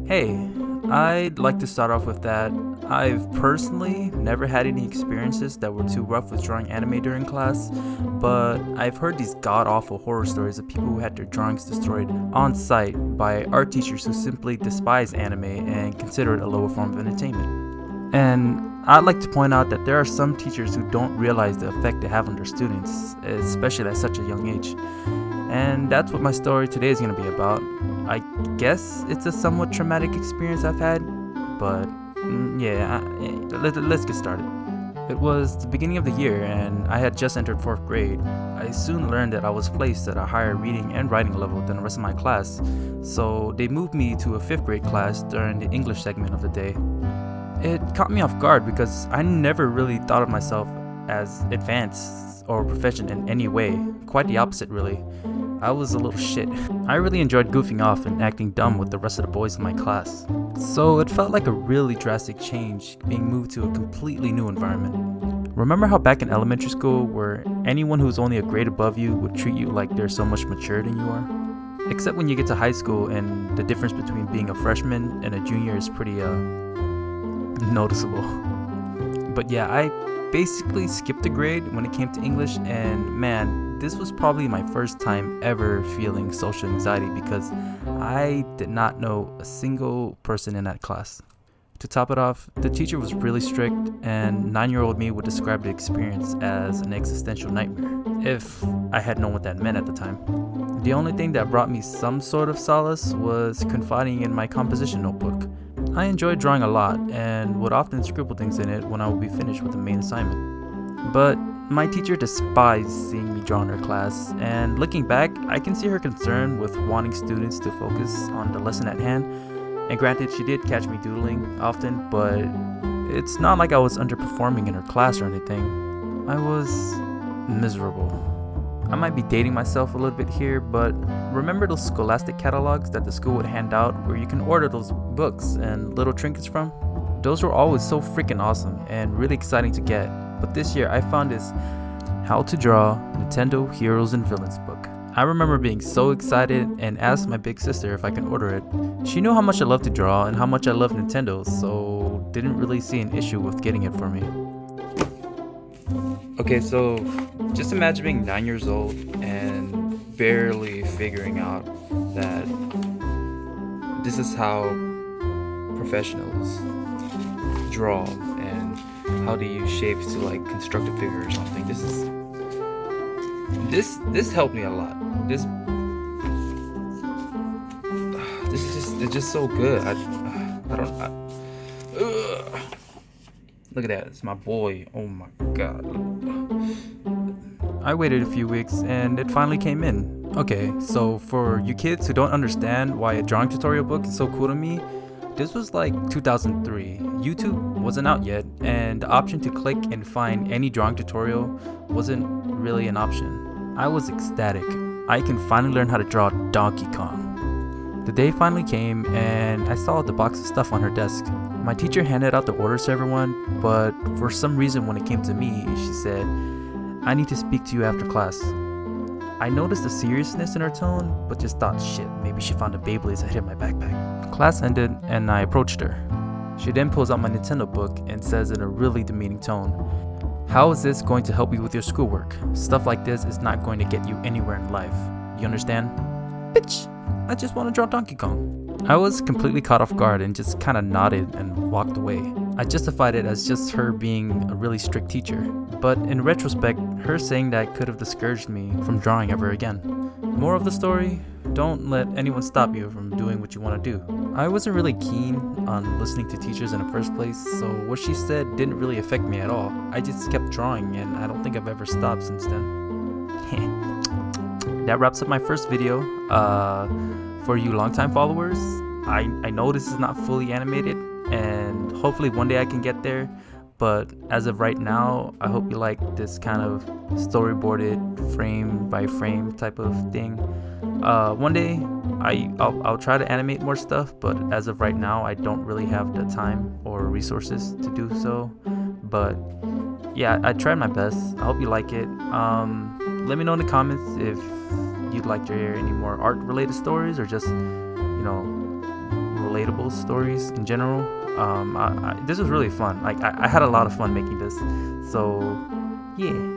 Hey, I'd like to start off with that. I've personally never had any experiences that were too rough with drawing anime during class, but I've heard these god awful horror stories of people who had their drawings destroyed on site by art teachers who simply despise anime and consider it a lower form of entertainment. And I'd like to point out that there are some teachers who don't realize the effect they have on their students, especially at such a young age. And that's what my story today is going to be about. I guess it's a somewhat traumatic experience I've had, but let's get started. It was the beginning of the year, and I had just entered 4th grade. I soon learned that I was placed at a higher reading and writing level than the rest of my class, so they moved me to a 5th grade class during the English segment of the day. It caught me off guard because I never really thought of myself as advanced or proficient in any way. Quite the opposite, really. I was a little shit. I really enjoyed goofing off and acting dumb with the rest of the boys in my class. So it felt like a really drastic change being moved to a completely new environment. Remember how back in elementary school where anyone who's only a grade above you would treat you like they're so much mature than you are? Except when you get to high school and the difference between being a freshman and a junior is pretty noticeable. But yeah, I basically skipped a grade when it came to English, and man, this was probably my first time ever feeling social anxiety because I did not know a single person in that class. To top it off, the teacher was really strict, and 9-year-old me would describe the experience as an existential nightmare, if I had known what that meant at the time. The only thing that brought me some sort of solace was confiding in my composition notebook. I enjoyed drawing a lot and would often scribble things in it when I would be finished with the main assignment. But my teacher despised seeing me draw in her class, and looking back, I can see her concern with wanting students to focus on the lesson at hand. And granted, she did catch me doodling often, but it's not like I was underperforming in her class or anything. I was miserable. I might be dating myself a little bit here, but remember those Scholastic Catalogues that the school would hand out where you can order those books and little trinkets from? Those were always so freaking awesome and really exciting to get. But this year I found this How to Draw Nintendo Heroes and Villains book. I remember being so excited and asked my big sister if I can order it. She knew how much I love to draw and how much I love Nintendo, so didn't really see an issue with getting it for me. Okay, so just imagine being 9 years old and barely figuring out that this is how professionals draw and how to use shapes to like construct a figure or something. This helped me a lot. This is it's just so good. Look at that, it's my boy. Oh my god. I waited a few weeks and it finally came in. Okay, so for you kids who don't understand why a drawing tutorial book is so cool to me, this was like 2003. YouTube wasn't out yet, and the option to click and find any drawing tutorial wasn't really an option. I was ecstatic. I can finally learn how to draw Donkey Kong. The day finally came and I saw the box of stuff on her desk. My teacher handed out the orders to everyone, but for some reason when it came to me, she said, "I need to speak to you after class." I noticed the seriousness in her tone, but just thought, shit, maybe she found a Beyblade that hit my backpack. Class ended and I approached her. She then pulls out my Nintendo book and says in a really demeaning tone, "How is this going to help you with your schoolwork? Stuff like this is not going to get you anywhere in life. You understand?" Bitch, I just want to draw Donkey Kong. I was completely caught off guard and just kind of nodded and walked away. I justified it as just her being a really strict teacher, but in retrospect, her saying that could have discouraged me from drawing ever again. Moral of the story, don't let anyone stop you from doing what you want to do. I wasn't really keen on listening to teachers in the first place, so what she said didn't really affect me at all. I just kept drawing and I don't think I've ever stopped since then. That wraps up my first video. For you longtime followers, I know this is not fully animated, and hopefully one day I can get there, but as of right now, I hope you like this kind of storyboarded frame by frame type of thing. One day I'll try to animate more stuff, but as of right now I don't really have the time or resources to do so. But yeah, I tried my best. I hope you like it. Let me know in the comments if you'd like to hear any more art related stories or just, related relatable stories in general. This was really fun. Like I had a lot of fun making this. So yeah.